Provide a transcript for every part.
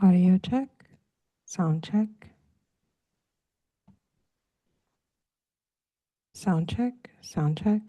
Audio check, sound check, sound check, sound check.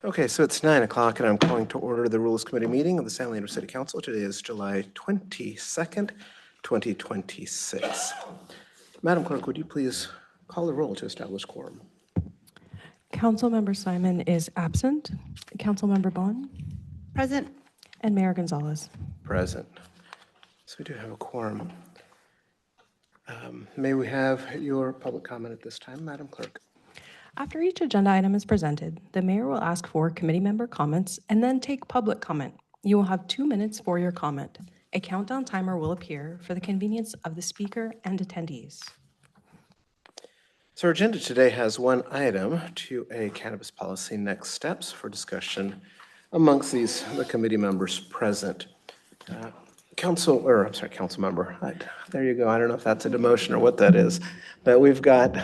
Okay, so it's 9 o'clock and I'm calling to order the Rules Committee meeting of the San Leandro City Council. Today is July 22nd, 2026. Madam Clerk, would you please call the roll to establish quorum? Councilmember Simon is absent. Councilmember Bond Present. and Mayor Gonzalez. Present. So we do have a quorum. May we have your public comment at this time, Madam Clerk? After each agenda item is presented, the mayor will ask for committee member comments and then take public comment. You will have 2 minutes for your comment. A countdown timer will appear for the convenience of the speaker and attendees. So our agenda today has one item to a cannabis policy next steps for discussion amongst the committee members present. Council member. There you go. I don't know if that's a demotion or what that is, but we've got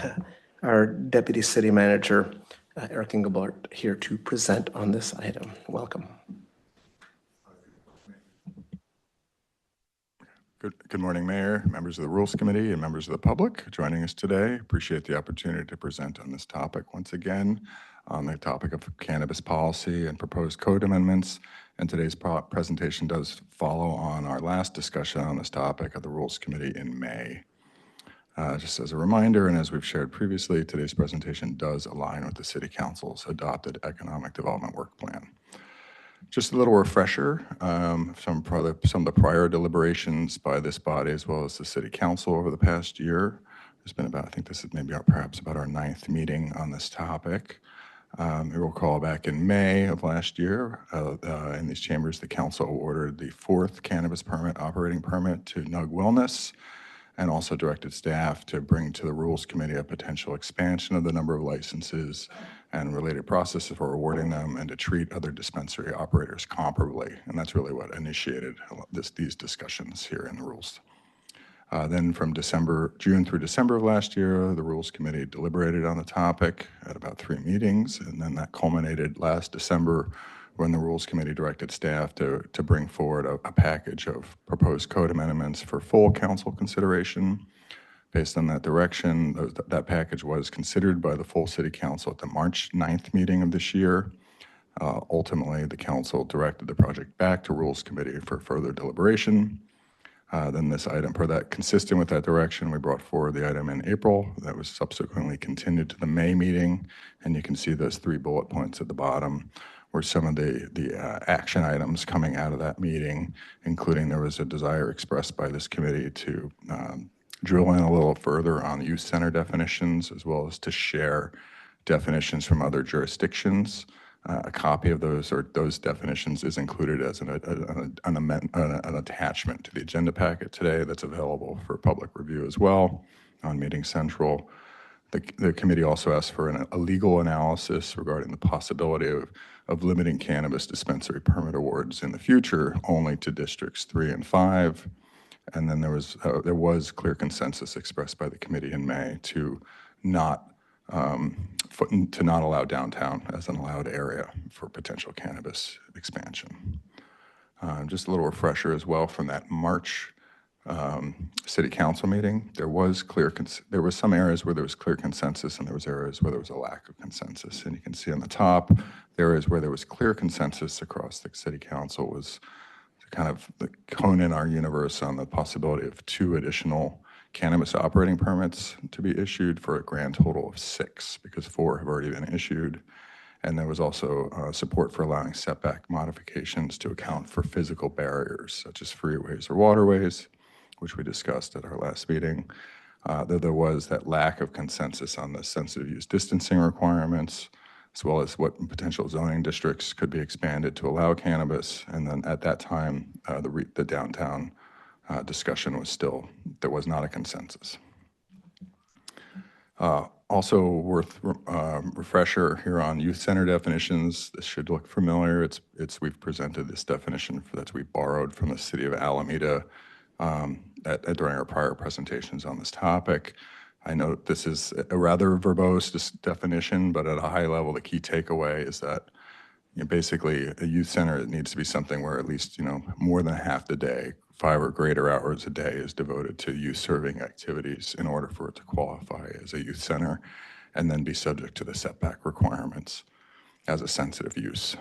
our Deputy City Manager, Eric Engelbart, here to present on this item. Welcome. Good morning, Mayor, members of the Rules Committee, and members of the public joining us today. Appreciate the opportunity to present on this topic once again, on the topic of cannabis policy and proposed code amendments. And today's presentation does follow on our last discussion on this topic of the Rules Committee in May. Just as a reminder, and as we've shared previously, today's presentation does align with the City Council's adopted Economic Development Work Plan. Just a little refresher, some of the prior deliberations by this body as well as the City Council over the past year. There's been about, I think this is maybe perhaps about our 9th meeting on this topic. You will recall back in May of last year, in these chambers, the council ordered the 4th cannabis operating permit to Nug Wellness, and also directed staff to bring to the Rules Committee a potential expansion of the number of licenses and related processes for awarding them, and to treat other dispensary operators comparably. And that's really what initiated these discussions here in the Rules. Then from June through December of last year, the Rules Committee deliberated on the topic at about 3 meetings, and then that culminated last December when the Rules Committee directed staff to bring forward a package of proposed code amendments for full council consideration. Based on that direction, that package was considered by the full City Council at the March 9th meeting of this year. Ultimately, the council directed the project back to Rules Committee for further deliberation. Then this item, consistent with that direction, we brought forward the item in April. That was subsequently continued to the May meeting, and you can see those 3 bullet points at the bottom were some of the action items coming out of that meeting, including there was a desire expressed by this committee to drill in a little further on youth center definitions, as well as to share definitions from other jurisdictions. A copy of those definitions is included as an attachment to the agenda packet today that's available for public review as well on Meeting Central. The committee also asked for a legal analysis regarding the possibility of limiting cannabis dispensary permit awards in the future only to districts 3 and 5. And then there was clear consensus expressed by the committee in May to not allow downtown as an allowed area for potential cannabis expansion. Just a little refresher as well from that March City Council meeting. There were some areas where there was clear consensus, and there was areas where there was a lack of consensus. And you can see on the top, the areas where there was clear consensus across the City Council was to kind of hone in our universe on the possibility of 2 additional cannabis operating permits to be issued for a grand total of 6, because 4 have already been issued. And there was also support for allowing setback modifications to account for physical barriers, such as freeways or waterways, which we discussed at our last meeting. There was that lack of consensus on the sensitive use distancing requirements, as well as what potential zoning districts could be expanded to allow cannabis. And then at that time, the downtown discussion there was not a consensus. Also worth refresher here on youth center definitions. This should look familiar. We've presented this definition that we borrowed from the city of Alameda during our prior presentations on this topic. I know this is a rather verbose definition, but at a high level, the key takeaway is that basically a youth center needs to be something where at least more than half the day, 5 or greater hours a day, is devoted to youth serving activities in order for it to qualify as a youth center and then be subject to the setback requirements. as a sensitive use.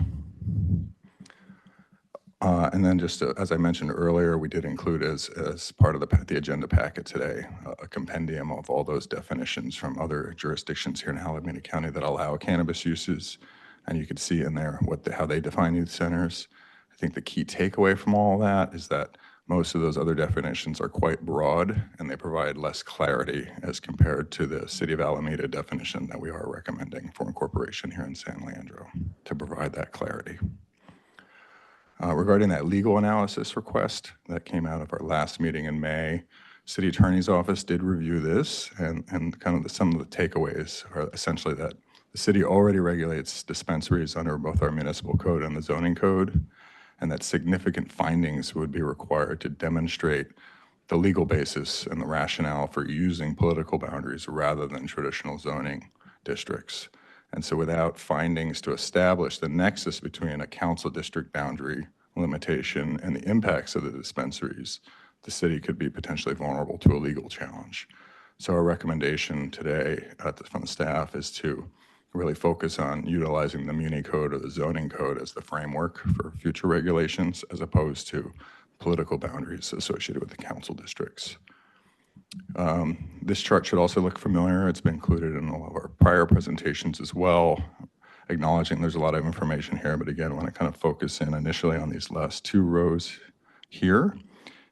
And then just as I mentioned earlier, we did include as part of the agenda packet today, a compendium of all those definitions from other jurisdictions here in Alameda County that allow cannabis uses. And you can see in there how they define youth centers. I think the key takeaway from all that is that most of those other definitions are quite broad and they provide less clarity as compared to the City of Alameda definition that we are recommending for incorporation here in San Leandro to provide that clarity. Regarding that legal analysis request that came out of our last meeting in May, City Attorney's Office did review this, and kind of some of the takeaways are essentially that the city already regulates dispensaries under both our municipal code and the zoning code, and that significant findings would be required to demonstrate the legal basis and the rationale for using political boundaries rather than traditional zoning districts. And so without findings to establish the nexus between a council district boundary limitation and the impacts of the dispensaries, the city could be potentially vulnerable to a legal challenge. So our recommendation today from the staff is to really focus on utilizing the Muni Code or the zoning code as the framework for future regulations as opposed to political boundaries associated with the council districts. This chart should also look familiar. It's been included in all of our prior presentations as well, acknowledging there's a lot of information here, but again, I want to kind of focus in initially on these last two rows here,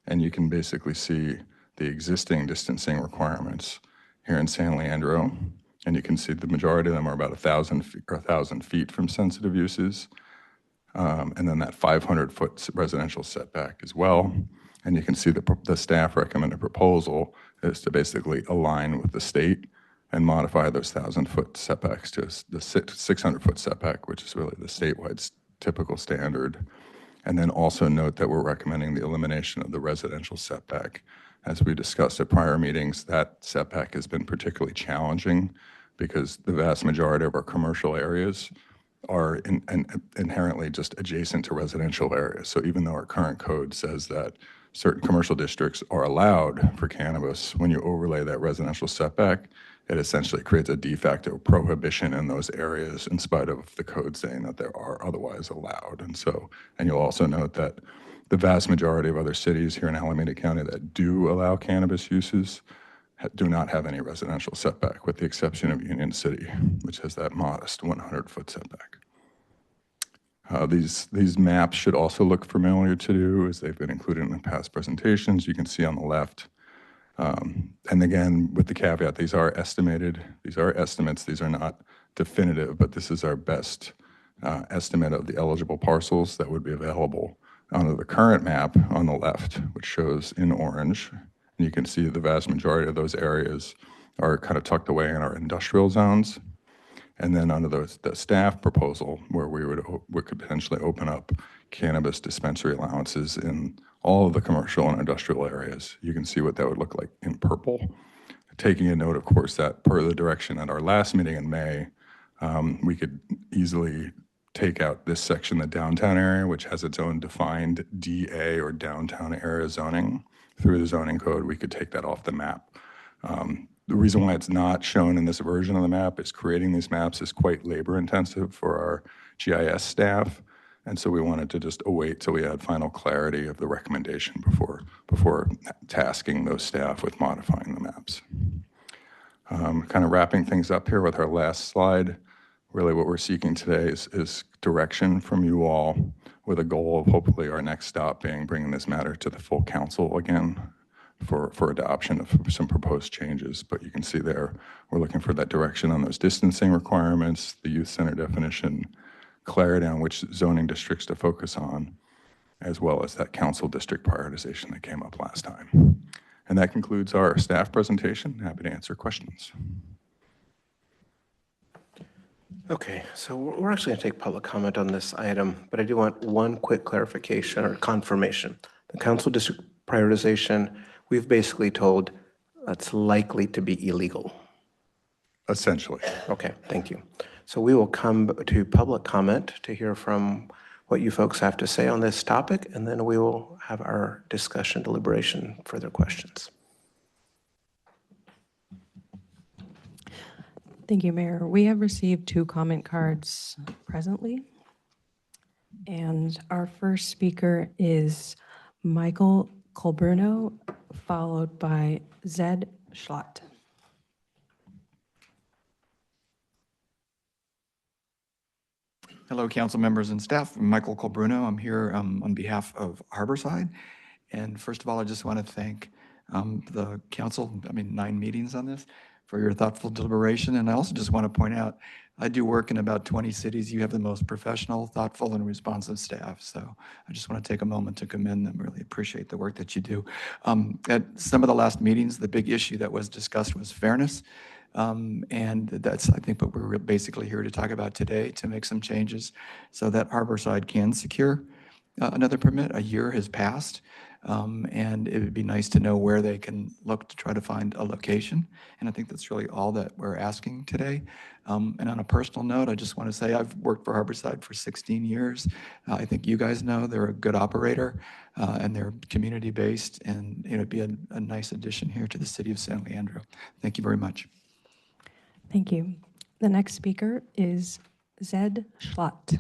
and you can basically see the existing distancing requirements here in San Leandro, and you can see the majority of them are about 1,000 feet from sensitive uses, and then that 500-foot residential setback as well. And you can see the staff recommended proposal is to basically align with the state and modify those 1,000-foot setbacks to the 600-foot setback, which is really the statewide typical standard. And then also note that we're recommending the elimination of the residential setback. As we discussed at prior meetings, that setback has been particularly challenging because the vast majority of our commercial areas are inherently just adjacent to residential areas. So even though our current code says that certain commercial districts are allowed for cannabis, when you overlay that residential setback, it essentially creates a de facto prohibition in those areas in spite of the code saying that they are otherwise allowed. And you'll also note that the vast majority of other cities here in Alameda County that do allow cannabis uses do not have any residential setback, with the exception of Union City, which has that modest 100-foot setback. These maps should also look familiar to you as they've been included in the past presentations. You can see on the left. And again, with the caveat, these are estimated, these are estimates, these are not definitive, but this is our best estimate of the eligible parcels that would be available under the current map on the left, which shows in orange. And you can see the vast majority of those areas are kind of tucked away in our industrial zones. And then under the staff proposal, where we could potentially open up cannabis dispensary allowances in all of the commercial and industrial areas, you can see what that would look like in purple. Taking a note, of course, that per the direction at our last meeting in May, we could easily take out this section, the downtown area, which has its own defined DA or downtown area zoning. Through the zoning code, we could take that off the map. The reason why it's not shown in this version of the map is creating these maps is quite labor intensive for our GIS staff. And so we wanted to just await till we had final clarity of the recommendation before tasking those staff with modifying the maps. Kind of wrapping things up here with our last slide. Really what we're seeking today is direction from you all with a goal of hopefully our next stop being bringing this matter to the full council again for adoption of some proposed changes. But you can see there, we're looking for that direction on those distancing requirements, the youth center definition, clarity on which zoning districts to focus on, as well as that council district prioritization that came up last time. And that concludes our staff presentation. Happy to answer questions. Okay, so we're actually going to take public comment on this item, but I do want one quick clarification or confirmation. The council district prioritization, we've basically told that's likely to be illegal. Essentially. Okay, thank you. So we will come to public comment to hear from what you folks have to say on this topic, and then we will have our discussion, deliberation, further questions. Thank you, Mayor. We have received 2 comment cards presently. And our first speaker is Michael Colbruno, followed by Zed Schlott. Hello, council members and staff. I'm Michael Colbruno. I'm here on behalf of Harborside. And first of all, I just want to thank the council, 9 meetings on this, for your thoughtful deliberation. And I also just want to point out, I do work in about 20 cities. You have the most professional, thoughtful, and responsive staff. So I just want to take a moment to commend them. Really appreciate the work that you do. At some of the last meetings, the big issue that was discussed was fairness. And that's, I think, what we're basically here to talk about today, to make some changes so that Harborside can secure another permit. A year has passed, and it would be nice to know where they can look to try to find a location. And I think that's really all that we're asking today. And on a personal note, I just want to say I've worked for Harborside for 16 years. I think you guys know they're a good operator, and they're community-based, and it'd be a nice addition here to the city of San Leandro. Thank you very much. Thank you. The next speaker is Zed Schlott.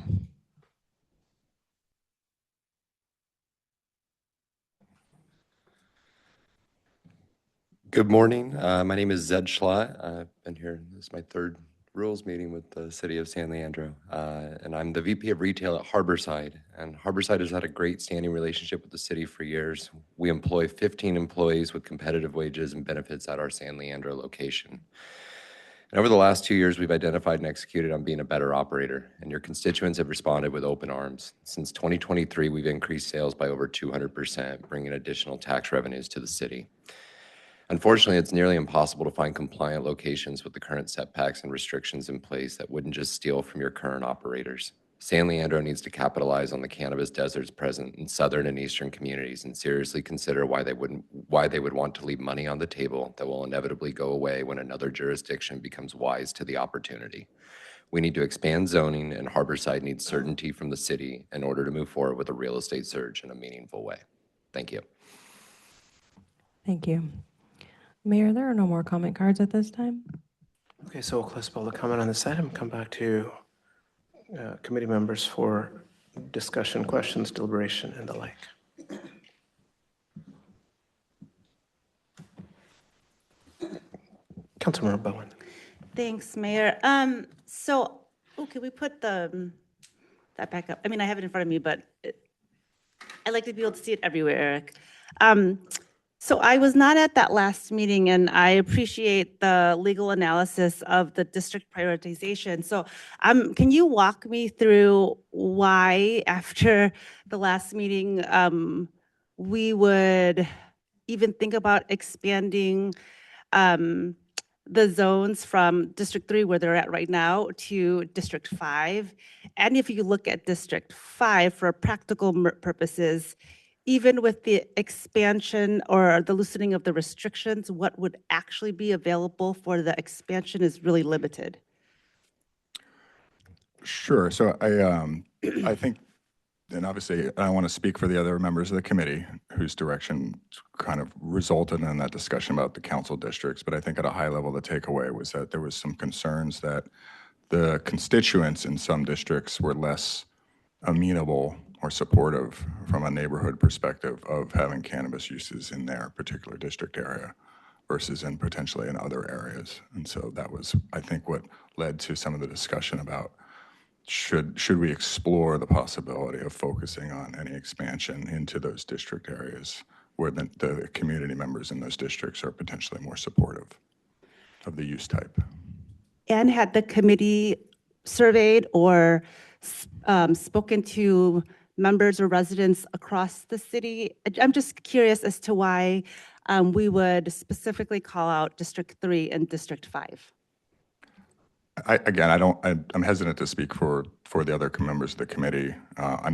Good morning. My name is Zed Schlott. I've been here, this is my 3rd rules meeting with the city of San Leandro. And I'm the VP of retail at Harborside. And Harborside has had a great standing relationship with the city for years. We employ 15 employees with competitive wages and benefits at our San Leandro location. And over the last 2 years, we've identified and executed on being a better operator, and your constituents have responded with open arms. Since 2023, we've increased sales by over 200%, bringing additional tax revenues to the city. Unfortunately, it's nearly impossible to find compliant locations with the current setbacks and restrictions in place that wouldn't just steal from your current operators. San Leandro needs to capitalize on the cannabis deserts present in southern and eastern communities and seriously consider why they would want to leave money on the table that will inevitably go away when another jurisdiction becomes wise to the opportunity. We need to expand zoning, and Harborside needs certainty from the city in order to move forward with a real estate surge in a meaningful way. Thank you. Thank you. Mayor, there are no more comment cards at this time. Okay, so we'll close public comment on this item, come back to committee members for discussion, questions, deliberation, and the like. Councilmember Bowen. Thanks, Mayor. Can we put that back up? I have it in front of me, but I like to be able to see it everywhere, Eric. So I was not at that last meeting, and I appreciate the legal analysis of the district prioritization. So can you walk me through why, after the last meeting, we would even think about expanding the zones from District 3, where they're at right now, to District 5? And if you look at District 5 for practical purposes, even with the expansion or the loosening of the restrictions, what would actually be available for the expansion is really limited. Sure. So I think, and obviously I want to speak for the other members of the committee whose direction kind of resulted in that discussion about the council districts. But I think at a high level, the takeaway was that there was some concerns that the constituents in some districts were less amenable or supportive from a neighborhood perspective of having cannabis uses in their particular district area versus in potentially in other areas. And so that was, I think, what led to some of the discussion about should we explore the possibility of focusing on any expansion into those district areas where the community members in those districts are potentially more supportive of the use type. And had the committee surveyed or spoken to members or residents across the city? I'm just curious as to why we would specifically call out District 3 and District 5. I'm hesitant to speak for the other members of the committee. I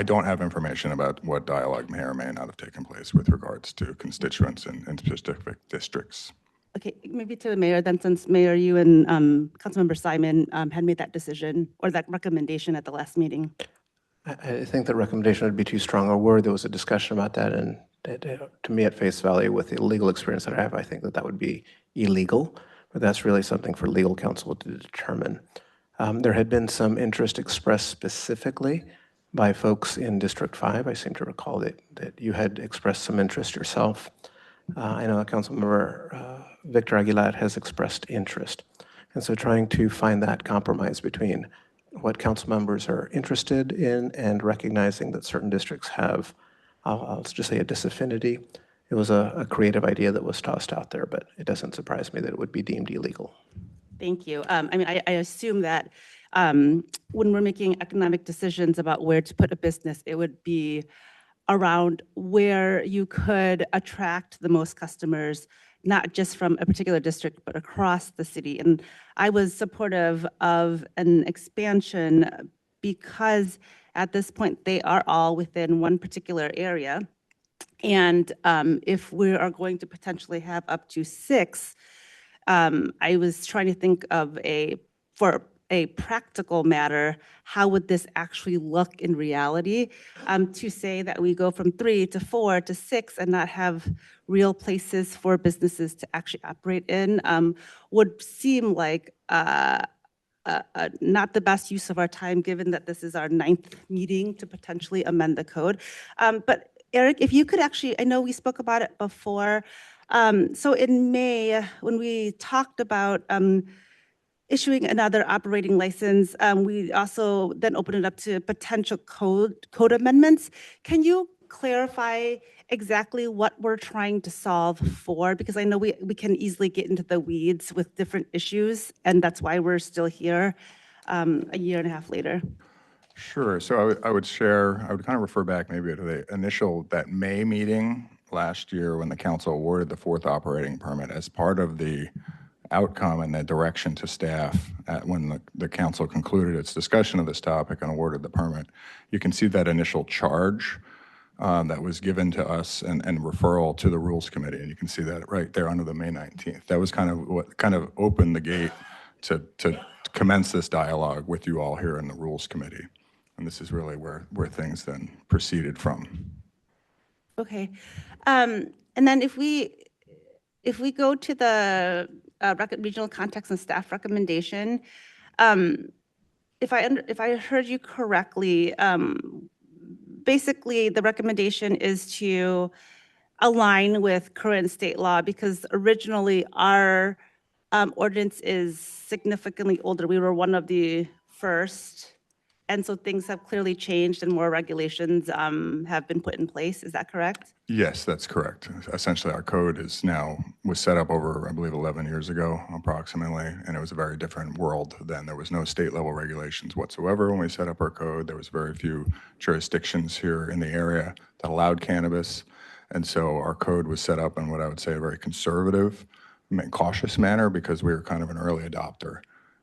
don't have information about what dialogue may or may not have taken place with regards to constituents in specific districts. Okay, maybe to the mayor then, since Mayor, you and Councilmember Simon had made that decision or that recommendation at the last meeting. I think the recommendation would be too strong a word. There was a discussion about that, and to me, at face value, with the legal experience that I have, I think that would be illegal. but that's really something for legal counsel to determine. There had been some interest expressed specifically by folks in District 5. I seem to recall that you had expressed some interest yourself. I know Councilmember Victor Aguilar has expressed interest. And so trying to find that compromise between what council members are interested in and recognizing that certain districts have, I'll just say, a disaffinity. It was a creative idea that was tossed out there, but it doesn't surprise me that it would be deemed illegal. Thank you. I mean, I assume that when we're making economic decisions about where to put a business, it would be around where you could attract the most customers, not just from a particular district, but across the city. And I was supportive of an expansion because at this point, they are all within one particular area. And if we are going to potentially have up to 6, I was trying to think of for a practical matter, how would this actually look in reality? To say that we go from 3 to 4 to 6 and not have real places for businesses to actually operate in would seem like not the best use of our time, given that this is our 9th meeting to potentially amend the code. But Eric, if you could actually, I know we spoke about it before. So in May, when we talked about issuing another operating license, we also then opened it up to potential code amendments. Can you clarify exactly what we're trying to solve for? Because I know we can easily get into the weeds with different issues, and that's why we're still here a year and a half later. Sure. So I would kind of refer back maybe to that May meeting last year when the council awarded the 4th operating permit as part of the outcome and the direction to staff when the council concluded its discussion of this topic and awarded the permit. You can see that initial charge that was given to us and referral to the Rules Committee. And you can see that right there under the May 19th. That was kind of what kind of opened the gate to commence this dialogue with you all here in the Rules Committee. And this is really where things then proceeded from. Okay. And then if we go to the regional context and staff recommendation, if I heard you correctly, basically the recommendation is to align with current state law because originally our ordinance is significantly older. We were one of the first. And so things have clearly changed and more regulations have been put in place. Is that correct? Yes, that's correct. Essentially, our code was set up over, I believe, 11 years ago, approximately, and it was a very different world then. There was no state-level regulations whatsoever when we set up our code. There was very few jurisdictions here in the area that allowed cannabis, and so our code was set up in what I would say a very conservative, cautious manner because we were kind of an early adopter.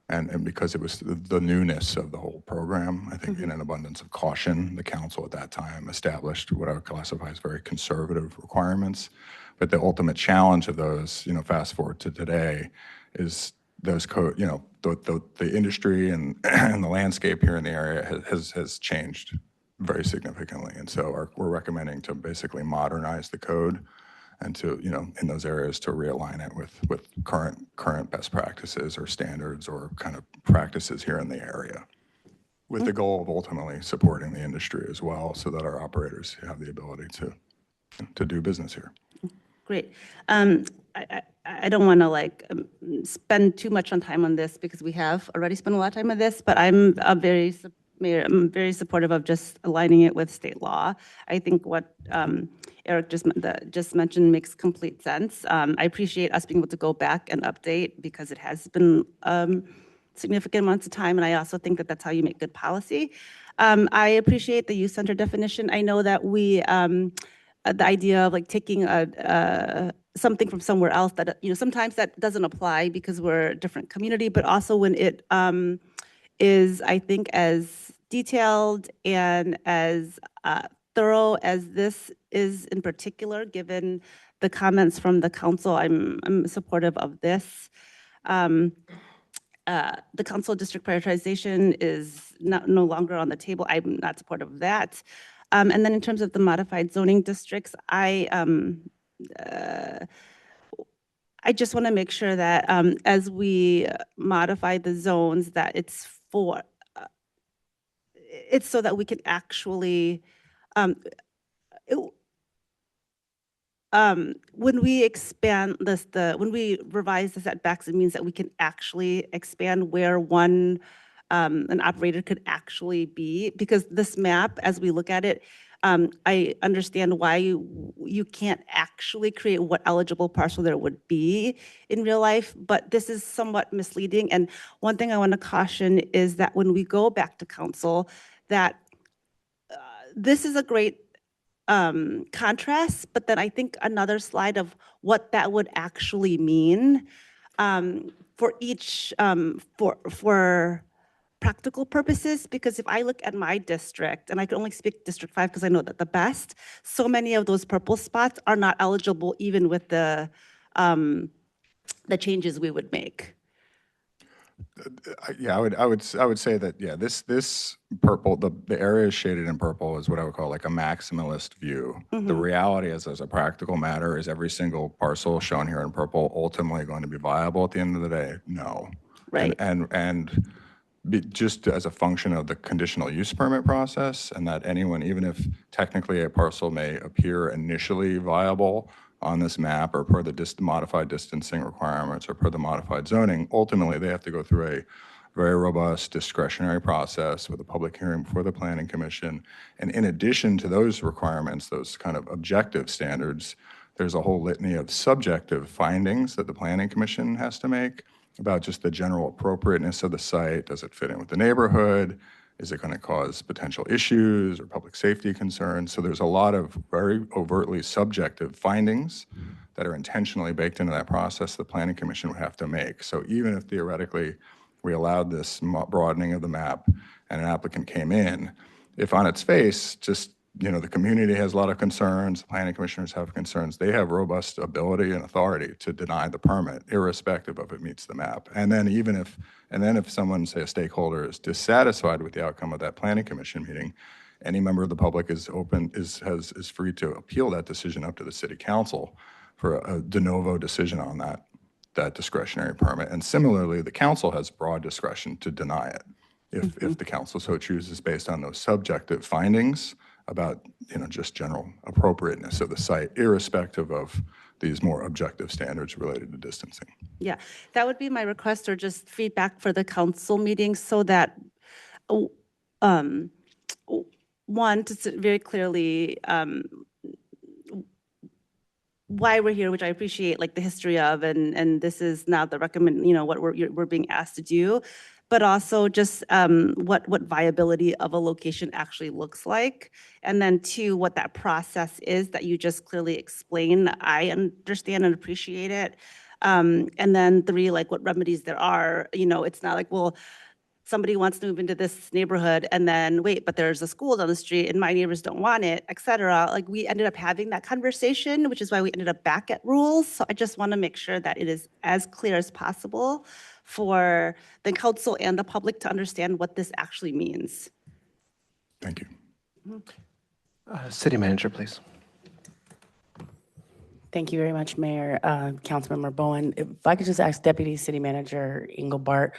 And because it was the newness of the whole program, I think in an abundance of caution, the council at that time established what I would classify as very conservative requirements. But the ultimate challenge of those, fast forward to today, is those code, the industry and the landscape here in the area has changed very significantly. And so we're recommending to basically modernize the code and to, in those areas to realign it with current best practices or standards or kind of practices here in the area, with the goal of ultimately supporting the industry as well so that our operators have the ability to do business here. Great. I don't want to spend too much on time on this because we have already spent a lot of time on this, but I'm very supportive of just aligning it with state law. I think what Eric just mentioned makes complete sense. I appreciate us being able to go back and update because it has been significant amounts of time, and I also think that that's how you make good policy. I appreciate the youth center definition. I know that the idea of taking something from somewhere else that sometimes that doesn't apply because we're a different community, but also when it is, I think, as detailed and as thorough as this is in particular, given the comments from the council, I'm supportive of this. The council district prioritization is no longer on the table. I'm not supportive of that. And then in terms of the modified zoning districts, I just want to make sure that as we modify the zones, that it's it's so that we can actually, it- when we expand this, when we revise the setbacks, it means that we can actually expand where an operator could actually be, because this map, as we look at it, I understand why you can't actually create what eligible parcel there would be in real life, but this is somewhat misleading. And one thing I want to caution is that when we go back to council, that this is a great contrast, but then I think another slide of what that would actually mean for each, for practical purposes, because if I look at my district, and I can only speak District 5 because I know that the best, so many of those purple spots are not eligible even with the changes we would make. Yeah, I would say that, yeah, this purple, the area shaded in purple is what I would call like a maximalist view. The reality is, as a practical matter, is every single parcel shown here in purple ultimately going to be viable at the end of the day? No. Right. And just as a function of the conditional use permit process, and that anyone, even if technically a parcel may appear initially viable on this map or per the modified distancing requirements or per the modified zoning, ultimately they have to go through a very robust discretionary process with a public hearing before the Planning Commission. And in addition to those requirements, those kind of objective standards, there's a whole litany of subjective findings that the Planning Commission has to make about just the general appropriateness of the site. Does it fit in with the neighborhood? Is it going to cause potential issues or public safety concerns? So there's a lot of very overtly subjective findings that are intentionally baked into that process the Planning Commission would have to make. So even if theoretically we allowed this broadening of the map and an applicant came in, if on its face, just, the community has a lot of concerns, planning commissioners have concerns, they have robust ability and authority to deny the permit, irrespective of it meets the map. And then if someone, say a stakeholder, is dissatisfied with the outcome of that planning commission meeting, any member of the public is free to appeal that decision up to the city council for a de novo decision on that discretionary permit. And similarly, the council has broad discretion to deny it if the council so chooses based on those subjective findings about, just general appropriateness of the site, irrespective of these more objective standards related to distancing. Yeah, that would be my request, or just feedback for the council meeting, so that, one, to very clearly why we're here, which I appreciate, like the history of, and this is now the what we're being asked to do, but also just what viability of a location actually looks like. And then two, what that process is that you just clearly explain. I understand and appreciate it. And then three, like what remedies there are. It's not like, well, somebody wants to move into this neighborhood and then wait, but there's a school down the street and my neighbors don't want it, et cetera. Like, we ended up having that conversation, which is why we ended up back at rules. So I just want to make sure that it is as clear as possible for the council and the public to understand what this actually means. Thank you. City Manager, please. Thank you very much, Mayor. Councilmember Bowen. If I could just ask Deputy City Manager Engelbart,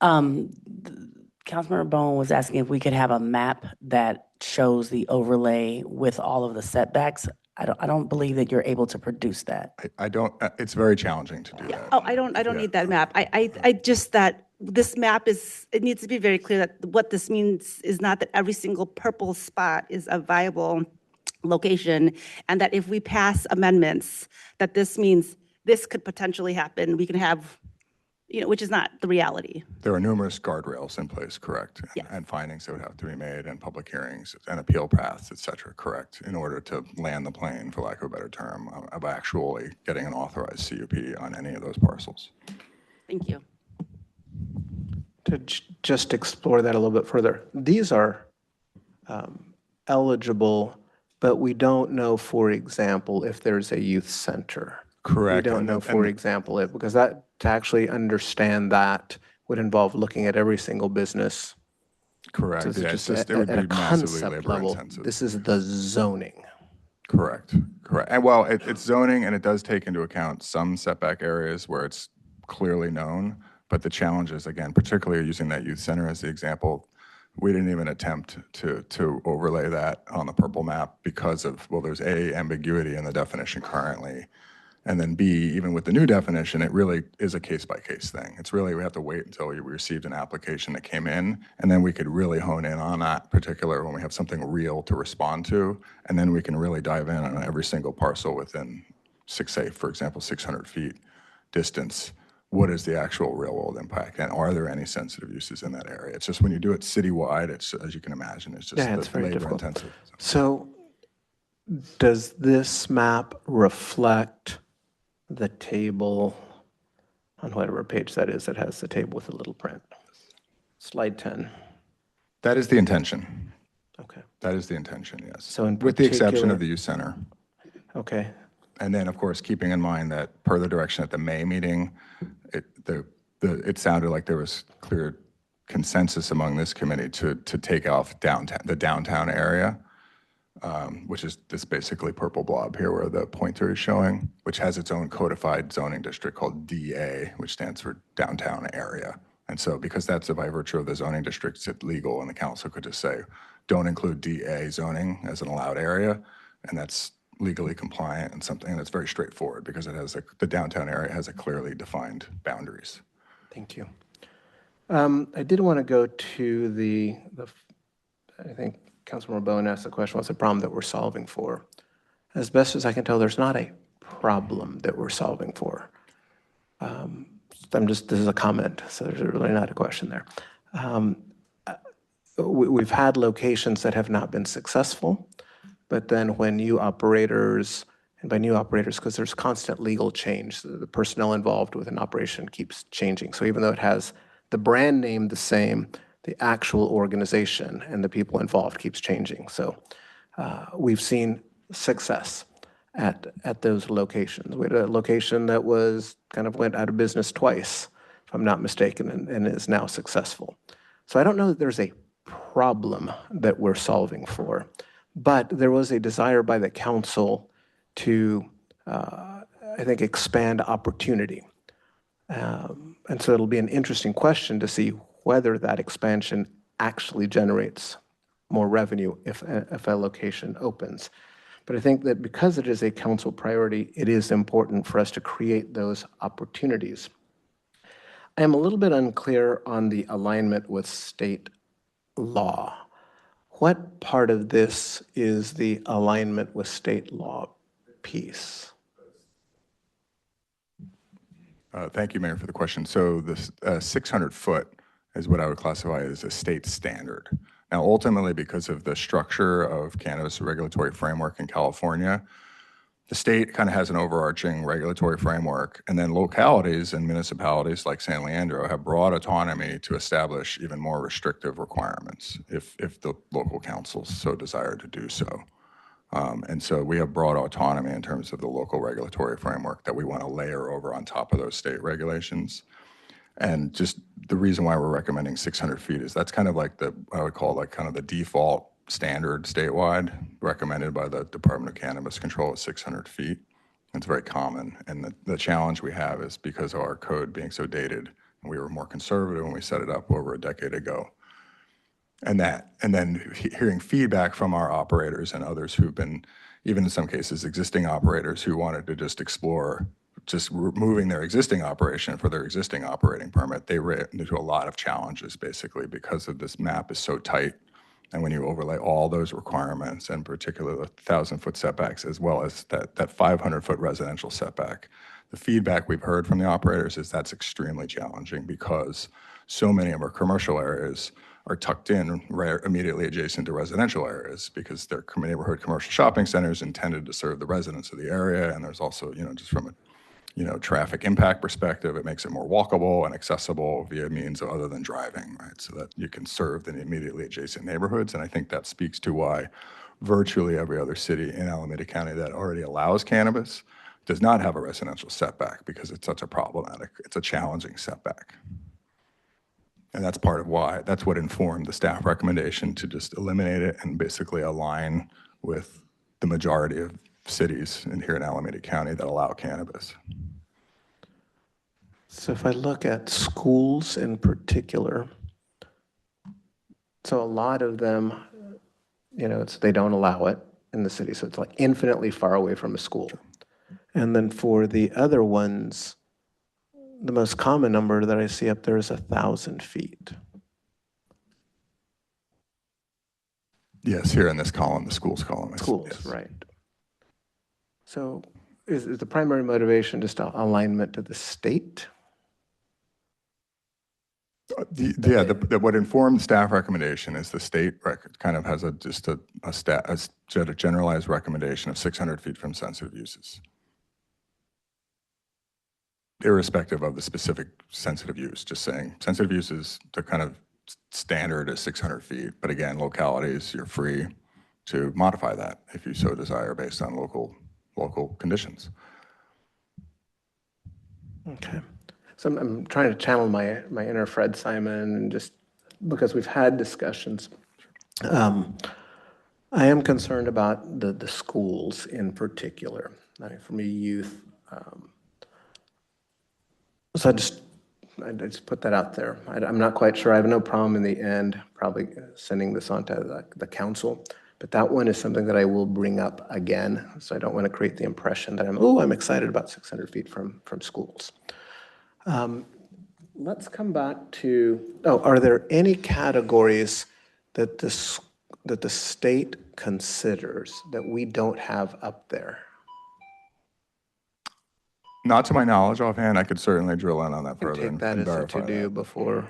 Councilmember Bowen was asking if we could have a map that shows the overlay with all of the setbacks. I don't believe that you're able to produce that. I don't, it's very challenging to do that. Oh, I don't need that map. I just, that this map it needs to be very clear that what this means is not that every single purple spot is a viable location, and that if we pass amendments, that this means this could potentially happen. We can have, which is not the reality. There are numerous guardrails in place, correct? Yes. And findings that would have to be made, and public hearings and appeal paths, et cetera, correct, in order to land the plane, for lack of a better term, of actually getting an authorized CUP on any of those parcels. Thank you. To just explore that a little bit further, these are eligible, but we don't know, for example, if there's a youth center. Correct. We don't know, for example, because to actually understand that would involve looking at every single business. Correct. So it's Yeah, just it would at a be massively concept labor level, intensive. this is the zoning. Correct. Correct. And well, it's zoning and it does take into account some setback areas where it's clearly known. But the challenge is, again, particularly using that youth center as the example, we didn't even attempt to overlay that on the purple map because of, well, there's A, ambiguity in the definition currently. And then B, even with the new definition, it really is a case-by-case thing. It's really, we have to wait until we received an application that came in, and then we could really hone in on that particular when we have something real to respond to, and then we can really dive in on every single parcel within say, for example, 600 feet distance. What is the actual real-world impact, and are there any sensitive uses in that area? It's just when you do it citywide, it's, as you can imagine, it's just It's very difficult. labor-intensive. So does this map reflect the table on whatever page that is that has the table with the little print? Slide 10. That is the intention. Okay. That is the intention, yes. So in with the exception particular- of the youth center. Okay. And then, of course, keeping in mind that per the direction at the May meeting, it sounded like there was clear consensus among this committee to take off the downtown area, which is this basically purple blob here where the pointer is showing, which has its own codified zoning district called DA, which stands for downtown area. And so because that's by virtue of the zoning districts, it's legal, and the council could just say, don't include DA zoning as an allowed area, and that's legally compliant and something that's very straightforward because it has the downtown area has a clearly defined boundaries. Thank you. I did want to go to the I think Councilmember Bowen asked the question, what's the problem that we're solving for? As best as I can tell, there's not a problem that we're solving for. This is a comment, so there's really not a question there. We've had locations that have not been successful, but then when new operators, and by new operators, because there's constant legal change, the personnel involved with an operation keeps changing. So even though it has the brand name the same, the actual organization and the people involved keeps changing. So we've seen success at those locations. We had a location that went out of business twice, if I'm not mistaken, and is now successful. So I don't know that there's a problem that we're solving for, but there was a desire by the council to, I think, expand opportunity. And so it'll be an interesting question to see whether that expansion actually generates more revenue if a location opens. But I think that because it is a council priority, it is important for us to create those opportunities. I am a little bit unclear on the alignment with state law. What part of this is the alignment with state law piece? Thank you, Mayor, for the question. So this 600-foot is what I would classify as a state standard. Now, ultimately, because of the structure of cannabis regulatory framework in California, the state kind of has an overarching regulatory framework, and then localities and municipalities like San Leandro have broad autonomy to establish even more restrictive requirements if the local councils so desire to do so. And so we have broad autonomy in terms of the local regulatory framework that we want to layer over on top of those state regulations. And just the reason why we're recommending 600 feet is that's kind of like I would call like kind of the default standard statewide recommended by the Department of Cannabis Control at 600 feet. It's very common. And the challenge we have is because of our code being so dated, we were more conservative when we set it up over a decade ago. And then hearing feedback from our operators and others who've been, even in some cases, existing operators who wanted to just explore just removing their existing operation for their existing operating permit, they ran into a lot of challenges basically because of this map is so tight. And when you overlay all those requirements, and particularly the 1,000-foot setbacks, as well as that 500-foot residential setback, the feedback we've heard from the operators is that's extremely challenging because so many of our commercial areas are tucked in right immediately adjacent to residential areas because they're neighborhood commercial shopping centers intended to serve the residents of the area. And there's also, just from a traffic impact perspective, it makes it more walkable and accessible via means other than driving, right? So that you can serve the immediately adjacent neighborhoods. And I think that speaks to why virtually every other city in Alameda County that already allows cannabis does not have a residential setback because it's such a problematic, it's a challenging setback. And that's part of why, that's what informed the staff recommendation to just eliminate it and basically align with the majority of cities here in Alameda County that allow cannabis. So if I look at schools in particular, so a lot of them, they don't allow it in the city. So it's like infinitely far away from a school. And then for the other ones, the most common number that I see up there is 1,000 feet. Yes, here in this column, the schools column. Schools, yes. right. So is the primary motivation just alignment to the state? What informed staff recommendation is the state kind of has a generalized recommendation of 600 feet from sensitive uses, irrespective of the specific sensitive use. Just saying sensitive uses, the kind of standard is 600 feet. But again, localities, you're free to modify that if you so desire based on local conditions. Okay. So I'm trying to channel my inner Fred Simon, and just because we've had discussions, I am concerned about the schools in particular. I mean, for me, youth. So I just put that out there. I'm not quite sure. I have no problem in the end probably sending this on to the council, but that one is something that I will bring up again. So I don't want to create the impression that I'm excited about 600 feet from schools. Let's come back to, are there any categories that the state considers that we don't have up there? Not to my knowledge offhand. I could certainly drill in on that further Take that and as a verify to-do that. before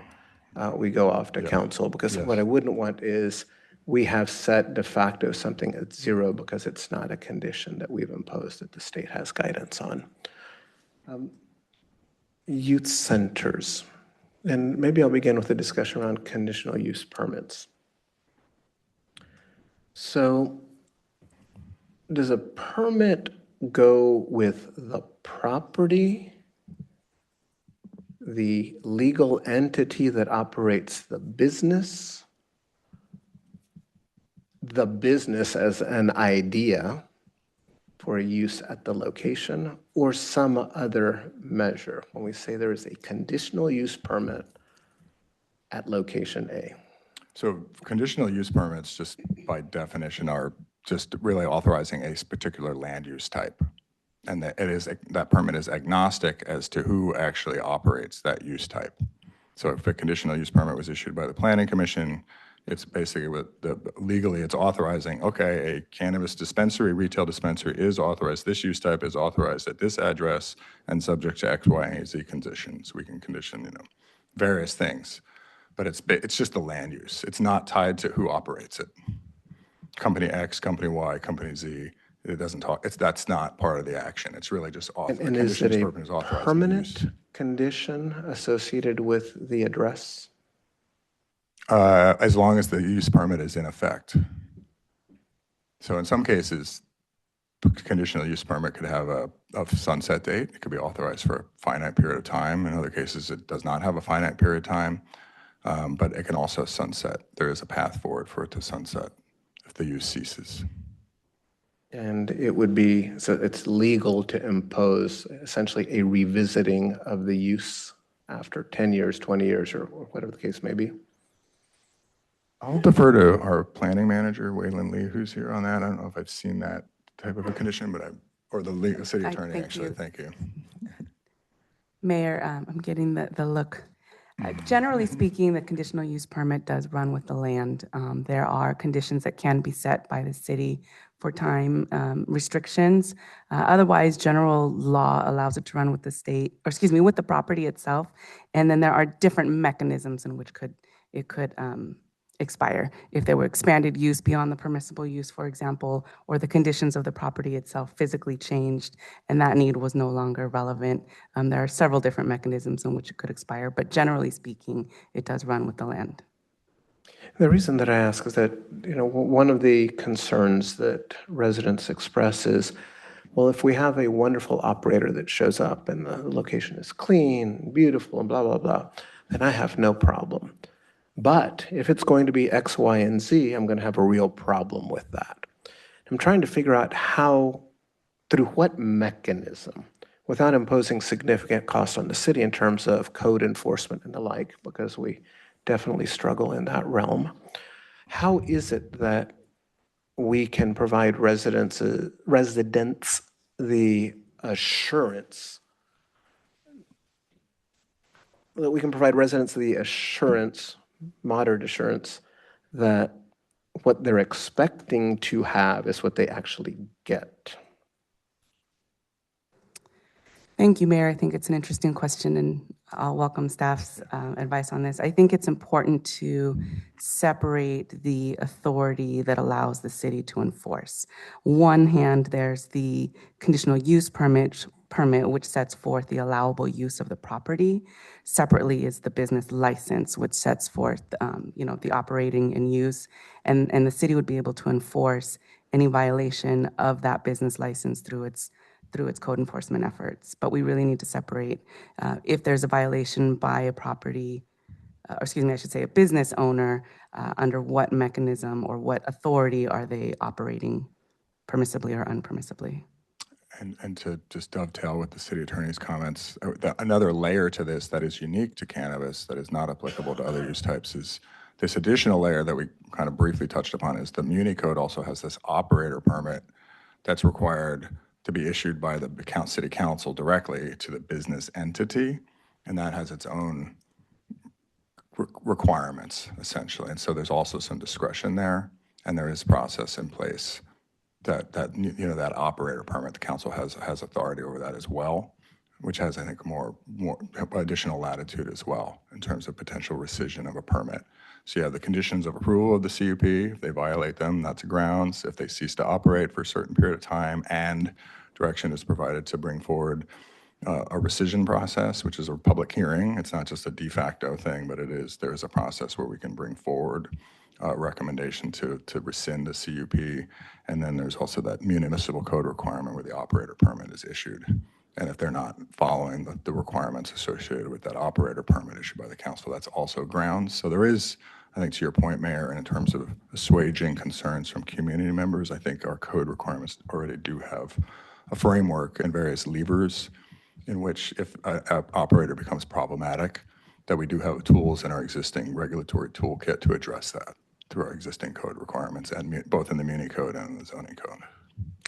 we go off to council, because Yes. what I wouldn't want is we have set de facto something at 0 because it's not a condition that we've imposed that the state has guidance on. Youth centers. And maybe I'll begin with a discussion around conditional use permits. So does a permit go with the property, the legal entity that operates the business as an idea for a use at the location, or some other measure when we say there is a conditional use permit at location A? So conditional use permits, just by definition, are just really authorizing a particular land use type. And that permit is agnostic as to who actually operates that use type. So if a conditional use permit was issued by the Planning Commission, it's basically legally it's authorizing, okay, a cannabis dispensary, retail dispensary is authorized, this use type is authorized at this address and subject to X, Y, and Z conditions. We can condition, various things. But it's just the land use. It's not tied to who operates it. Company X, Company Y, Company Z. It doesn't talk. That's not part of the action. It's really just And is it a permanent condition associated with the address? As long as the use permit is in effect. So in some cases, conditional use permit could have a sunset date. It could be authorized for a finite period of time. In other cases, it does not have a finite period of time. But it can also sunset. There is a path forward for it to sunset if the use ceases. And it would be, so it's legal to impose essentially a revisiting of the use after 10 years, 20 years, or whatever the case may be? I'll defer to our planning manager, Waylon Lee, who's here on that. I don't know if I've seen that type of a condition, or the city attorney, actually. Thank you. Mayor, I'm getting the look. Generally speaking, the conditional use permit does run with the land. There are conditions that can be set by the city for time restrictions. Otherwise, general law allows it to run with the state, or excuse me, with the property itself. And then there are different mechanisms in which it could expire. If there were expanded use beyond the permissible use, for example, or the conditions of the property itself physically changed and that need was no longer relevant. There are several different mechanisms in which it could expire, but generally speaking, it does run with the land. The reason that I ask is that, one of the concerns that residents express is, well, if we have a wonderful operator that shows up and the location is clean, beautiful, and blah, blah, blah, then I have no problem. But if it's going to be X, Y, and Z, I'm going to have a real problem with that. I'm trying to figure out how through what mechanism, without imposing significant cost on the city in terms of code enforcement and the like, because we definitely struggle in that realm, how is it that we can provide residents the assurance, moderate assurance, that what they're expecting to have is what they actually get? Thank you, Mayor. I think it's an interesting question, and I'll welcome staff's advice on this. I think it's important to separate the authority that allows the city to enforce. One hand, there's the conditional use permit, which sets forth the allowable use of the property. Separately is the business license, which sets forth, the operating and use. And the city would be able to enforce any violation of that business license through its code enforcement efforts. But we really need to separate if there's a violation by a property, I should say a business owner, under what mechanism or what authority are they operating permissibly or unpermissibly? And to just dovetail with the city attorney's comments, another layer to this that is unique to cannabis that is not applicable to other use types is this additional layer that we kind of briefly touched upon is the Muni Code also has this operator permit that's required to be issued by the city council directly to the business entity, and that has its own requirements, essentially. And so there's also some discretion there, and there is process in place that operator permit, the council has authority over that as well, which has, I think, more additional latitude as well in terms of potential rescission of a permit. So you have the conditions of approval of the CUP. If they violate them, that's grounds. If they cease to operate for a certain period of time and direction is provided to bring forward a rescission process, which is a public hearing. It's not just a de facto thing, but there is a process where we can bring forward a recommendation to rescind a CUP. And then there's also that municipal code requirement where the operator permit is issued. And if they're not following the requirements associated with that operator permit issued by the council, that's also grounds. So there is, I think to your point, Mayor, in terms of assuaging concerns from community members, I think our code requirements already do have a framework and various levers in which if an operator becomes problematic, that we do have tools in our existing regulatory toolkit to address that through our existing code requirements, and both in the Muni Code and the zoning code.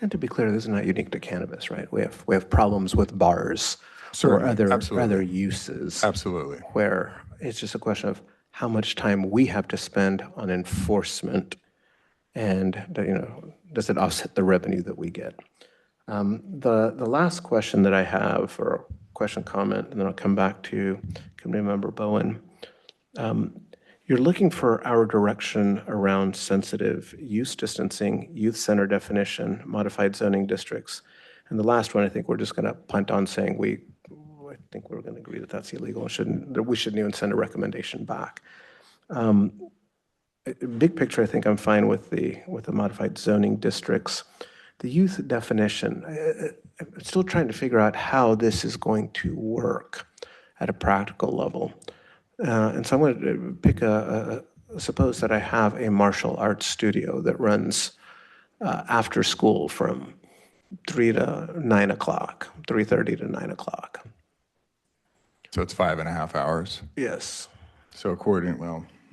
And to be clear, this is not unique to cannabis, right? We have problems with bars or other uses. Absolutely. Where it's just a question of how much time we have to spend on enforcement, and does it offset the revenue that we get? The last question that I have, or question comment, and then I'll come back to Committee Member Bowen. You're looking for our direction around sensitive use distancing, youth center definition, modified zoning districts. And the last one, I think we're just going to punt on saying I think we're going to agree that that's illegal and we shouldn't even send a recommendation back. Big picture, I think I'm fine with the modified zoning districts. The youth definition, I'm still trying to figure out how this is going to work at a practical level. And so I'm going to pick suppose that I have a martial arts studio that runs after school from 3 to 9 o'clock, 3:30 to 9 o'clock. So it's 5.5 hours? Yes. So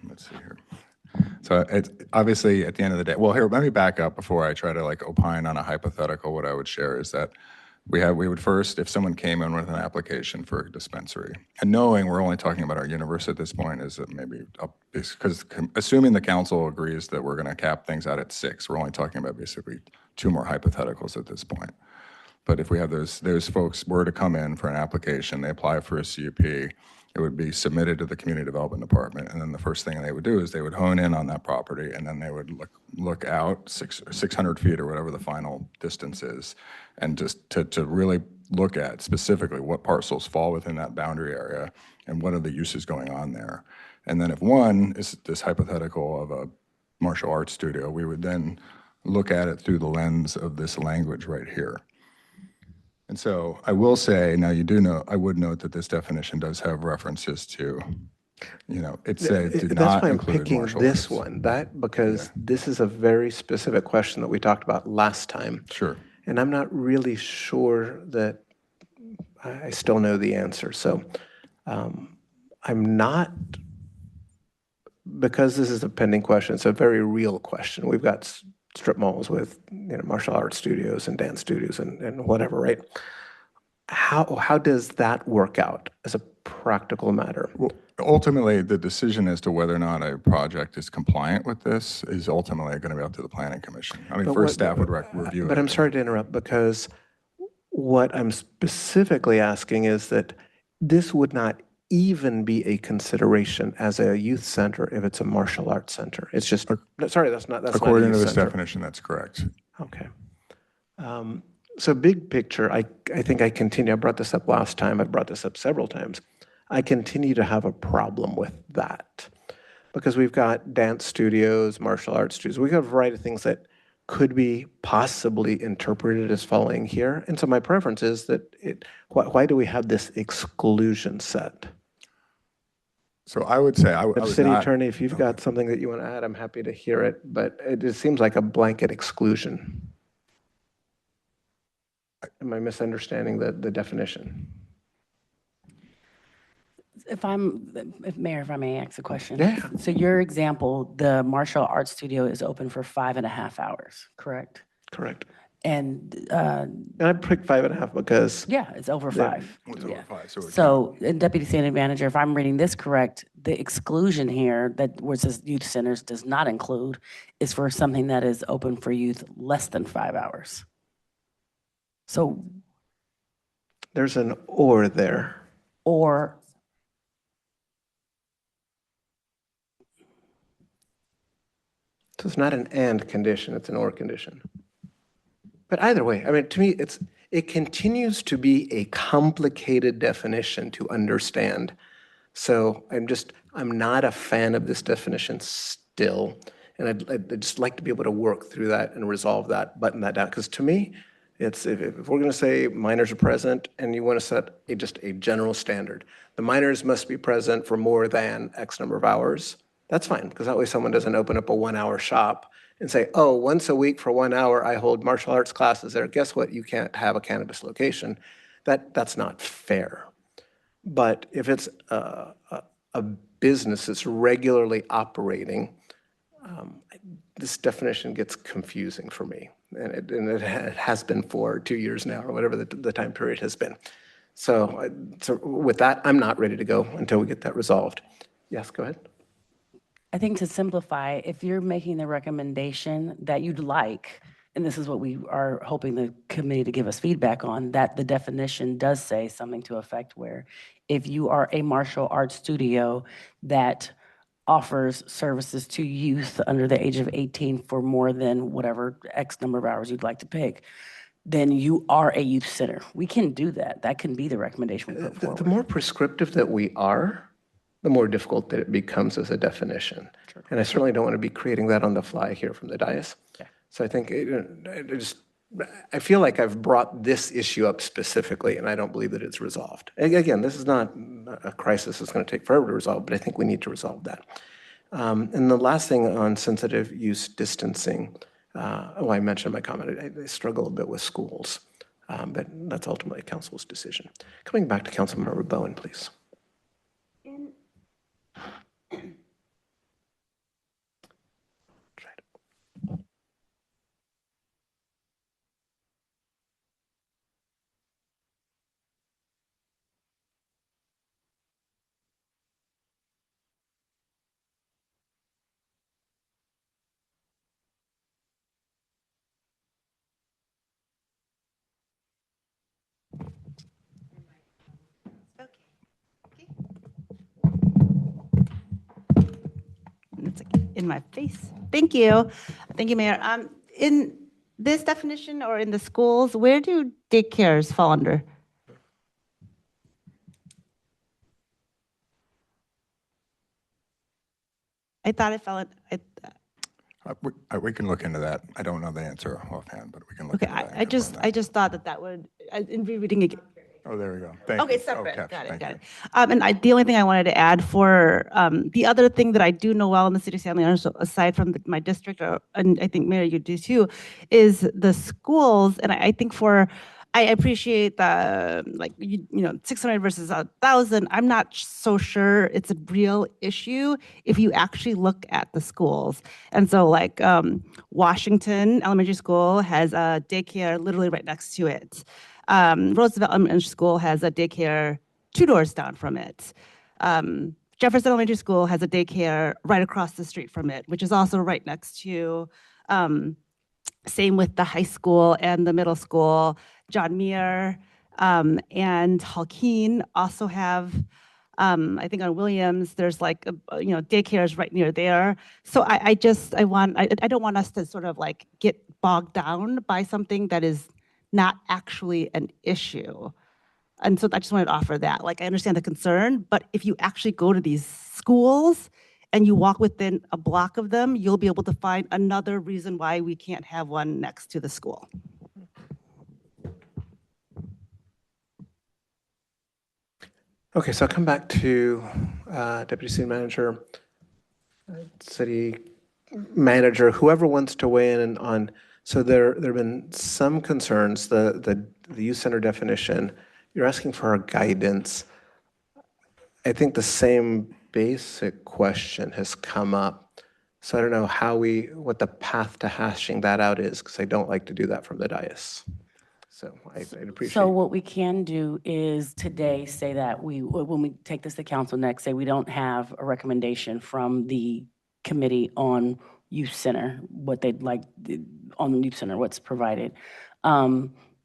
let's see here. So it's obviously at the end of the day, well, here, let me back up before I try to opine on a hypothetical. What I would share is that we would first, if someone came in with an application for a dispensary, and knowing we're only talking about our universe at this point, is that maybe because assuming the council agrees that we're going to cap things out at 6, we're only talking about basically 2 more hypotheticals at this point. But if we have those folks were to come in for an application, they apply for a CUP, it would be submitted to the community development department, and then the first thing they would do is they would hone in on that property, and then they would look out 600 feet or whatever the final distance is, and just to really look at specifically what parcels fall within that boundary area and what are the uses going on there. And then if one is this hypothetical of a martial arts studio, we would then look at it through the lens of this language right here. And so I will say, now I would note that this definition does have references to, it says do not include martial arts. That's why I'm picking this one, because this is a very specific question that we talked about last time. Sure. And I'm not really sure that I still know the answer. So I'm not, because this is a pending question, it's a very real question. We've got strip malls with martial arts studios and dance studios and whatever, right? How does that work out as a practical matter? Well, ultimately, the decision as to whether or not a project is compliant with this is ultimately going to be up to the planning commission. I mean, But first staff would review it. But I'm sorry to interrupt, because what I'm specifically asking is that this would not even be a consideration as a youth center if it's a martial arts center. It's just, sorry, that's not a According to youth this center. definition, that's correct. Okay. So big picture, I think I continue, I brought this up last time, I've brought this up several times. I continue to have a problem with that because we've got dance studios, martial arts studios, we've got a variety of things that could be possibly interpreted as falling here. And so my preference is that why do we have this exclusion set? So I would say I would City not. Attorney, if you've got something that you want to add, I'm happy to hear it, but it just seems like a blanket exclusion. Am I misunderstanding the definition? Mayor, if I may ask a question. Yeah. So your example, the martial arts studio is open for 5.5 hours, correct? Correct. And, And I picked 5.5 because yeah, it's over 5. It's over 5, so we're So, and Deputy City Manager, if I'm reading this correct, the exclusion here that where it says youth centers does not include is for something that is open for youth less than 5 hours. So, there's an or there. or, So it's not an and condition, it's an or condition. But either way, I mean, to me, it continues to be a complicated definition to understand. So I'm not a fan of this definition still. And I'd just like to be able to work through that and resolve that, button that down. Because to me, if we're going to say minors are present and you want to set just a general standard, the minors must be present for more than X number of hours, that's fine. Because that way someone doesn't open up a 1-hour shop and say, oh, once a week for 1 hour, I hold martial arts classes there. Guess what? You can't have a cannabis location. That's not fair. But if it's a business that's regularly operating, this definition gets confusing for me. And it has been for 2 years now, or whatever the time period has been. So with that, I'm not ready to go until we get that resolved. Yes, go ahead. I think to simplify, if you're making the recommendation that you'd like, and this is what we are hoping the committee to give us feedback on, that the definition does say something to effect where if you are a martial arts studio that offers services to youth under the age of 18 for more than whatever X number of hours you'd like to pick, then you are a youth center. We can do that. That can be the recommendation we put forward. The more prescriptive that we are, the more difficult that it becomes as a definition. Sure. And I certainly don't want to be creating that on the fly here from the dais. Okay. So I think I feel like I've brought this issue up specifically, and I don't believe that it's resolved. Again, this is not a crisis that's going to take forever to resolve, but I think we need to resolve that. And the last thing on sensitive use distancing, I mentioned in my comment, I struggle a bit with schools, but that's ultimately council's decision. Coming back to Councilmember Bowen, please. It's in my face. Thank you. Thank you, Mayor. In this definition or in the schools, where do daycares fall under? I thought it fell in. We can look into that. I don't know the answer offhand, but we can look Okay, into that. I just thought that would, in rereading it. Oh, there we go. Thank you. Okay, Oh, separate. caption. Got it, Thank got you. it. And the only thing I wanted to add for the other thing that I do know well in the city of San Leandro, so aside from my district, and I think Mayor, you do too, is the schools. And I think I appreciate the 600 versus 1,000. I'm not so sure it's a real issue if you actually look at the schools. And so like Washington Elementary School has a daycare literally right next to it. Roosevelt Elementary School has a daycare 2 doors down from it. Jefferson Elementary School has a daycare right across the street from it, which is also right next to, same with the high school and the middle school. John Muir and Halkeen also have, I think on Williams, there's like, daycares right near there. So I don't want us to sort of like get bogged down by something that is not actually an issue. And so I just wanted to offer that. Like, I understand the concern, but if you actually go to these schools and you walk within a block of them, you'll be able to find another reason why we can't have one next to the school. Okay, so I'll come back to Deputy City Manager, City Manager, whoever wants to weigh in on, so there have been some concerns, the youth center definition, you're asking for our guidance. I think the same basic question has come up. So I don't know what the path to hashing that out is, because I don't like to do that from the dais. So I'd appreciate. So what we can do is today say that when we take this to council next, say we don't have a recommendation from the committee on youth center, what they'd like on the youth center, what's provided.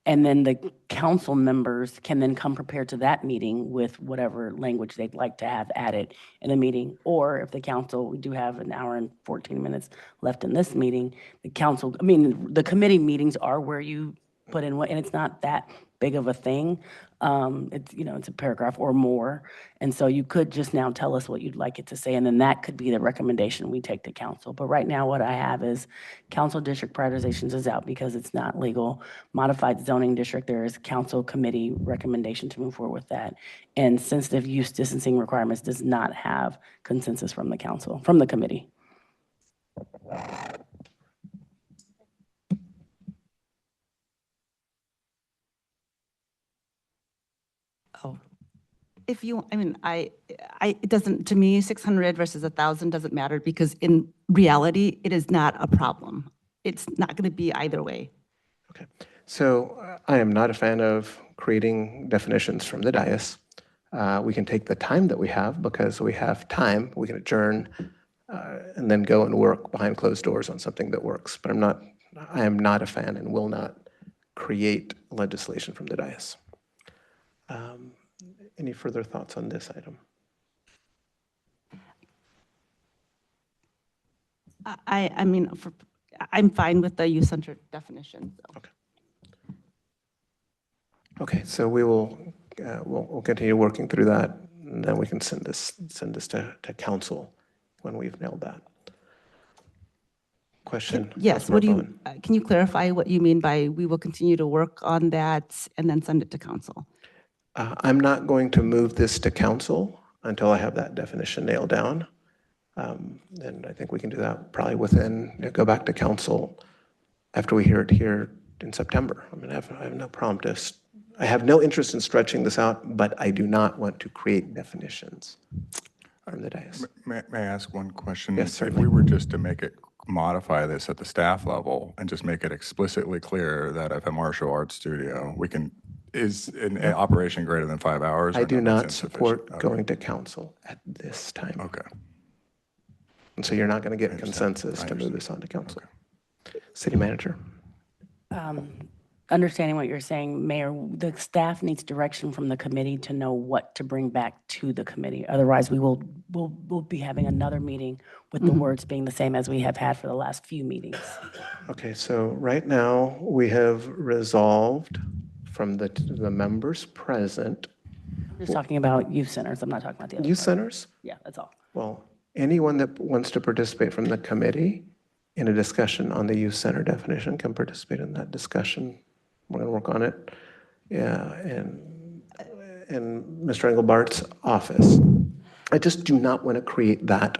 And then the council members can then come prepared to that meeting with whatever language they'd like to have added in the meeting. Or if the council, we do have an hour and 14 minutes left in this meeting, the committee meetings are where you put in what, and it's not that big of a thing. It's a paragraph or more. And so you could just now tell us what you'd like it to say, and then that could be the recommendation we take to council. But right now what I have is council district prioritizations is out because it's not legal. Modified zoning district, there is council committee recommendation to move forward with that. And sensitive use distancing requirements does not have consensus from the council, from the committee. Oh, if you, it doesn't, to me, 600 versus 1,000 doesn't matter because in reality, it is not a problem. It's not going to be either way. Okay, so I am not a fan of creating definitions from the dais. We can take the time that we have because we have time. We can adjourn and then go and work behind closed doors on something that works. But I am not a fan and will not create legislation from the dais. Any further thoughts on this item? I'm fine with the youth-centered definition. So. Okay. Okay, so we'll continue working through that, and then we can send this to council when we've nailed that. Question? Yes. What do you? Can you clarify what you mean by we will continue to work on that and then send it to council? I'm not going to move this to council until I have that definition nailed down. And I think we can do that probably go back to council after we hear it here in September. I have no problem I have no interest in stretching this out, but I do not want to create definitions from the dais. May I ask one question? Yes, certainly. If we were just to modify this at the staff level and just make it explicitly clear that if a martial arts studio, is an operation greater than 5 hours? I do not that's support insufficient? going to council at this time. Okay. And so you're not going to get understand. consensus I to move understand. this on to council. Okay. City manager. Understanding what you're saying, Mayor, the staff needs direction from the committee to know what to bring back to the committee. Otherwise, we'll be having another meeting with the words being the same as we have had for the last few meetings. Okay, so right now we have resolved from the members present. I'm just talking about youth centers. I'm not talking about the other. Youth part. centers? Yeah, that's all. Well, anyone that wants to participate from the committee in a discussion on the youth center definition can participate in that discussion. We're going to work on it. Yeah, and in Mr. Engelbart's office. I just do not want to create that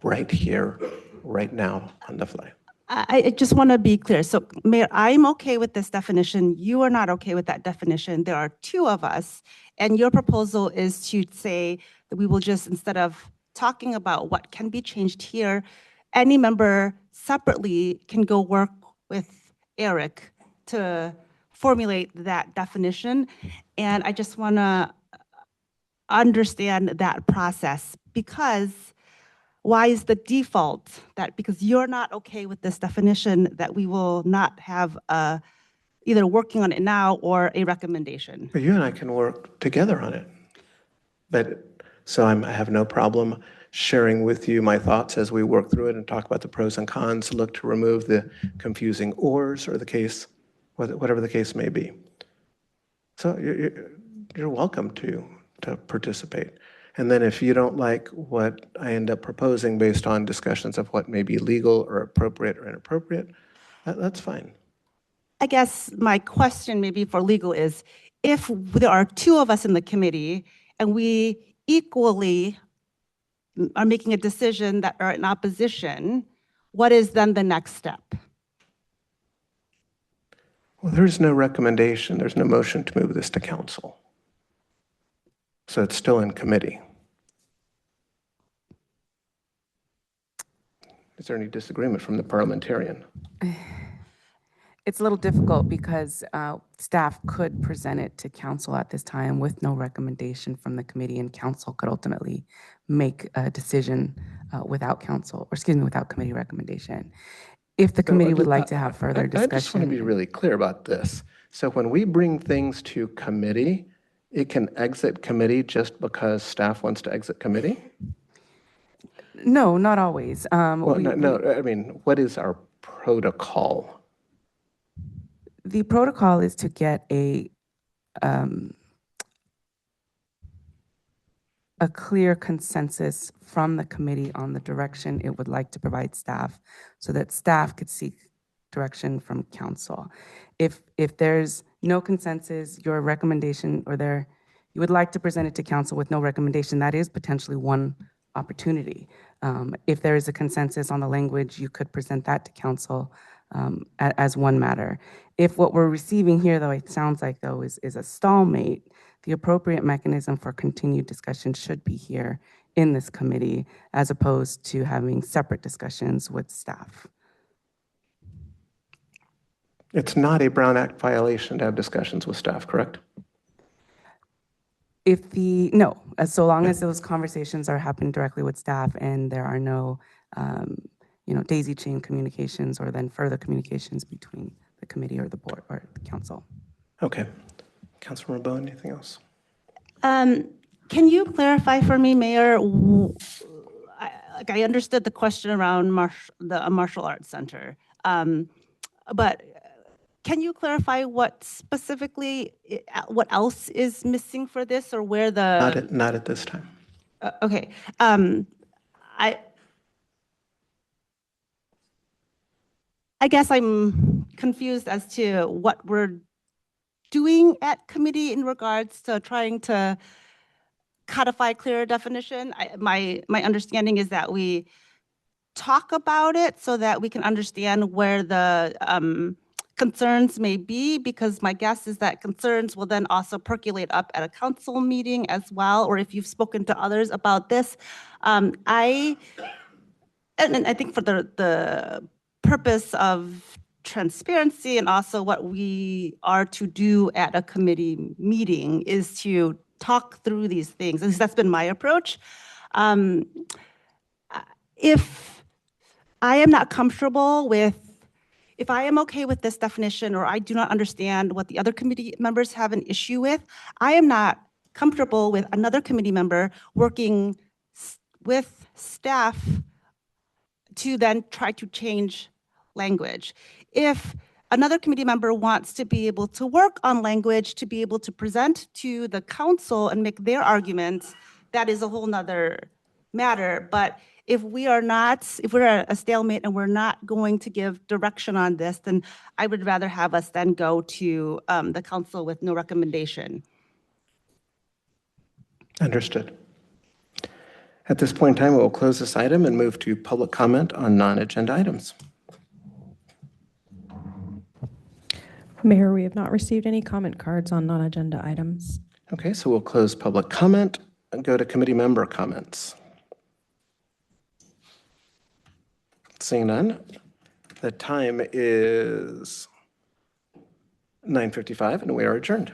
right here, right now, on the fly. I just want to be clear. So, Mayor, I'm okay with this definition. You are not okay with that definition. There are two of us, and your proposal is to say that we will just, instead of talking about what can be changed here, any member separately can go work with Eric to formulate that definition. And I just want to understand that process, because why is the default that because you're not okay with this definition that we will not have either working on it now or a recommendation? But you and I can work together on it. So I have no problem sharing with you my thoughts as we work through it and talk about the pros and cons, look to remove the confusing ors or the case, whatever the case may be. So you're welcome to participate. And then if you don't like what I end up proposing based on discussions of what may be legal or appropriate or inappropriate, that's fine. I guess my question maybe for legal is, if there are two of us in the committee and we equally are making a decision that are in opposition, what is then the next step? Well, there's no recommendation, there's no motion to move this to council. So it's still in committee. Is there any disagreement from the parliamentarian? It's a little difficult because staff could present it to council at this time with no recommendation from the committee, and council could ultimately make a decision without committee recommendation. If the committee would like to have further discussion. I just want to be really clear about this. So when we bring things to committee, it can exit committee just because staff wants to exit committee? No, not always. Well, no, I mean, what is our protocol? The protocol is to get a clear consensus from the committee on the direction it would like to provide staff, so that staff could seek direction from council. If there's no consensus, your recommendation, or you would like to present it to council with no recommendation, that is potentially one opportunity. If there is a consensus on the language, you could present that to council as one matter. If what we're receiving here, though, it sounds like, though, is a stalemate, the appropriate mechanism for continued discussion should be here in this committee, as opposed to having separate discussions with staff. It's not a Brown Act violation to have discussions with staff, correct? No, so long as those conversations are happening directly with staff and there are no, daisy chain communications or then further communications between the committee or the board or the council. Okay. Councilmember Bowen, anything else? Can you clarify for me, Mayor? I understood the question around the martial arts center, but can you clarify what specifically, what else is missing for this, or where the? Not at this time. Okay. I guess I'm confused as to what we're doing at committee in regards to trying to codify clearer definition. My understanding is that we talk about it so that we can understand where the concerns may be, because my guess is that concerns will then also percolate up at a council meeting as well, or if you've spoken to others about this. And I think for the purpose of transparency and also what we are to do at a committee meeting is to talk through these things. At least that's been my approach. If I am not comfortable with, if I am okay with this definition, or I do not understand what the other committee members have an issue with, I am not comfortable with another committee member working with staff to then try to change language. If another committee member wants to be able to work on language, to be able to present to the council and make their arguments, that is a whole nother matter. But if we're at a stalemate and we're not going to give direction on this, then I would rather have us then go to the council with no recommendation. Understood. At this point in time, we'll close this item and move to public comment on non-agenda items. Mayor, we have not received any comment cards on non-agenda items. Okay, so we'll close public comment and go to committee member comments. Seeing none, the time is 9:55 and we are adjourned.